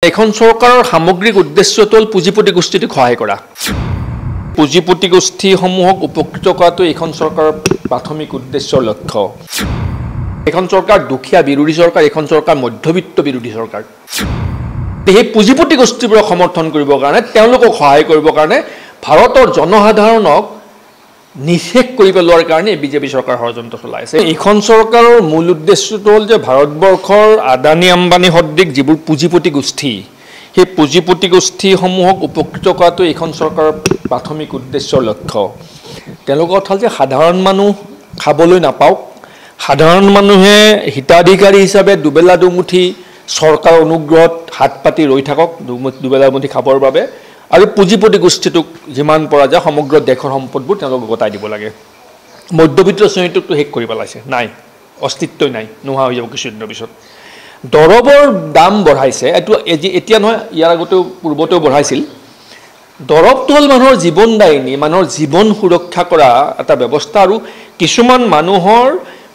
এখন চৰকাৰৰ সামগ্ৰিক উদ্দেশ্যটো হ'ল পুঁজিপতি গোষ্ঠীটোক সহায় কৰা। পুঁজিপতি গোষ্ঠীসমূহক উপকৃত কৰাটো এখন চৰকাৰৰ প্ৰাথমিক উদ্দেশ্যৰ লক্ষ্য। এখন চৰকাৰ দুখীয়া বিৰোধী চৰকাৰ, এখন চৰকাৰ মধ্যবিত্ত বিৰোধী চৰকাৰ। সেই পুঁজিপতি গোষ্ঠীবোৰক সমৰ্থন কৰিবৰ কাৰণে, তেওঁলোকক সহায় কৰিবৰ কাৰণে ভাৰতৰ জনসাধাৰণক নিষেধ কৰি পেলোৱাৰ কাৰণে বিজেপি চৰকাৰ ষড়যন্ত্ৰ চলাই আছে। এইখন চৰকাৰৰ মূল উদ্দেশ্যটো হ'ল যে ভাৰতবৰ্ষৰ আদানী আম্বানী সদৃশ যিবোৰ পুঁজিপতি গোষ্ঠী, সেই পুঁজিপতি গোষ্ঠীসমূহক উপকৃত কৰাটো এইখন চৰকাৰৰ প্ৰাথমিক উদ্দেশ্যৰ লক্ষ্য। তেওঁলোকৰ কথা হ'ল যে সাধাৰণ মানুহ খাবলৈ নাপাওক, সাধাৰণ মানুহে হিতাধিকাৰী হিচাপে দুবেলা দুমুঠি চৰকাৰৰ অনুগ্ৰহত হাত পাতি ৰৈ থাকক দুবেলা দুমুঠি খাবৰ বাবে, আৰু পুঁজিপতি গোষ্ঠীটোক যিমান পৰা যায় সমগ্ৰ দেশৰ সম্পদবোৰ তেওঁলোকক গতাই দিব লাগে। মধ্যবিত্ত শ্ৰেণীটোকতো শেষ কৰি পেলাইছে, নাই, অস্তিত্বই নাই, নোহোৱা হৈ যাব কিছুদিনৰ পিছত। দৰৱৰ দাম বঢ়াইছে, এইটো এতিয়া নহয়, ইয়াৰ আগতেও পূৰ্বতেও বঢ়াইছিল। দৰৱটো হ'ল মানুহৰ জীৱনদায়িনী, মানুহৰ জীৱন সুৰক্ষা কৰা এটা ব্যৱস্থা। আৰু কিছুমান মানুহৰ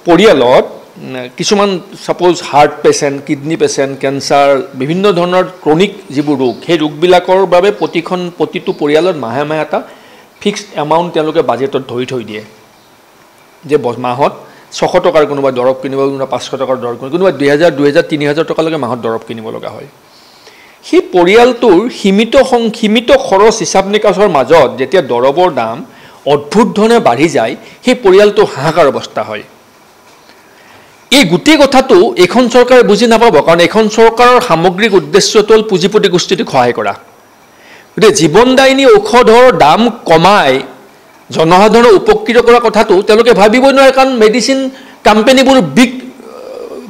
পৰিয়ালত কিছুমান suppose heart patient, kidney patient, cancer, বিভিন্ন ধৰণৰ ক্ৰনিক যিবোৰ ৰোগ, সেই ৰোগবিলাকৰ বাবে প্ৰতিটো পৰিয়ালত মাহে মাহে এটা ফিক্সড এমাউণ্ট তেওঁলোকে বাজেটত ধৰি থৈ দিয়ে যে মাহত 600 টকাৰ কোনোবাই দৰৱ কিনিব, কোনোবা 500 টকাৰ দৰৱ কিনিব, কোনোবাই 2000, 3000 টকালৈকে মাহত দৰৱ কিনিব লগা হয়। সেই পৰিয়ালটোৰ সীমিত খৰচ হিচাপ নিকাচৰ মাজত যেতিয়া দৰৱৰ দাম অদ্ভুত ধৰণে বাঢ়ি যায়, সেই পৰিয়ালটোৰ হাহাকাৰ অৱস্থা হয়। এই গোটেই কথাটো এইখন চৰকাৰে বুজি নাপাব, কাৰণ এইখন চৰকাৰৰ সামগ্ৰিক উদ্দেশ্যটো হ'ল পুঁজিপতি গোষ্ঠীটোক সহায় কৰা। গতিকে জীৱনদায়িনী ঔষধৰ দাম কমাই জনসাধাৰণক উপকৃত কৰা কথাটো তেওঁলোকে ভাবিবই নোৱাৰে, কাৰণ মেডিচিন কোম্পানীবোৰ বিগ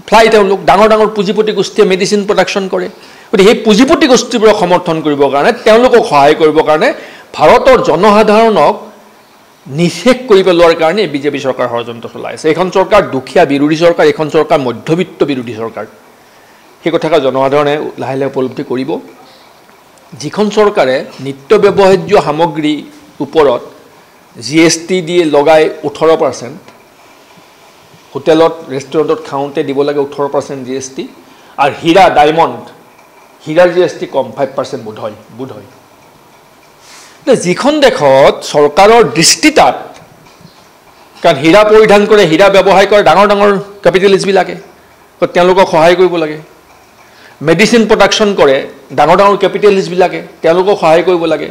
ফ্লাই, তেওঁলোক ডাঙৰ ডাঙৰ পুঁজিপতি গোষ্ঠীয়ে মেডিচিন প্ৰডাকশ্যন কৰে। গতিকে সেই পুঁজিপতি গোষ্ঠীবোৰক সমৰ্থন কৰিবৰ কাৰণে, তেওঁলোকক সহায় কৰিবৰ কাৰণে ভাৰতৰ জনসাধাৰণক নিষেধ কৰি পেলোৱাৰ কাৰণে বিজেপি চৰকাৰ ষড়যন্ত্ৰ চলাই আছে। এইখন চৰকাৰ দুখীয়া বিৰোধী চৰকাৰ, এইখন চৰকাৰ মধ্যবিত্ত বিৰোধী চৰকাৰ। সেই কথাকে জনসাধাৰণে লাহে লাহে উপলব্ধি কৰিব। যিখন চৰকাৰে নিত্য ব্যৱহাৰ্য সামগ্ৰীৰ ওপৰত GST দিয়ে লগাই 18%, হোটেলত ৰেষ্টুৰেণ্টত খাওঁতে দিব লাগে 18% GST, আৰু হীৰা ডায়মণ্ড, হীৰাৰ GST কম 5% বোধ হয়। যিখন দেশত চৰকাৰৰ দৃষ্টি তাত, কাৰণ হীৰা পৰিধান কৰে, হীৰা ব্যৱসায় কৰে ডাঙৰ ডাঙৰ কেপিটেলিষ্টবিলাকে, তেওঁলোকক সহায় কৰিব লাগে। মেডিচিন প্ৰডাকশ্যন কৰে ডাঙৰ ডাঙৰ কেপিটেলিষ্টবিলাকে, তেওঁলোকক সহায় কৰিব লাগে।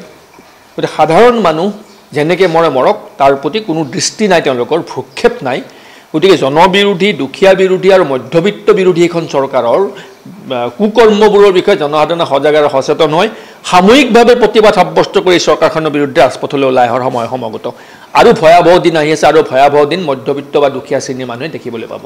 গতিকে সাধাৰণ মানুহ যেনেকৈ মৰক, তাৰ প্ৰতি কোনো দৃষ্টি নাই, তেওঁলোকৰ ভ্ৰক্ষেপ নাই। গতিকে জনবিৰোধী, দুখীয়া বিৰোধী আৰু মধ্যবিত্ত বিৰোধী এখন চৰকাৰৰ কুকৰ্মবোৰৰ বিষয়ে জনসাধাৰণে সজাগ আৰু সচেতন হয় সামূহিকভাৱে প্ৰতিবাদ সাব্যস্ত কৰি চৰকাৰখনৰ বিৰুদ্ধে ৰাজপথলৈ ওলাই অহাৰ সময় সমাগত। আৰু ভয়াৱহ দিন আহি আছে, আৰু ভয়াৱহ দিন মধ্যবিত্ত বা দুখীয়া শ্ৰেণীৰ মানুহে দেখিবলৈ পাব।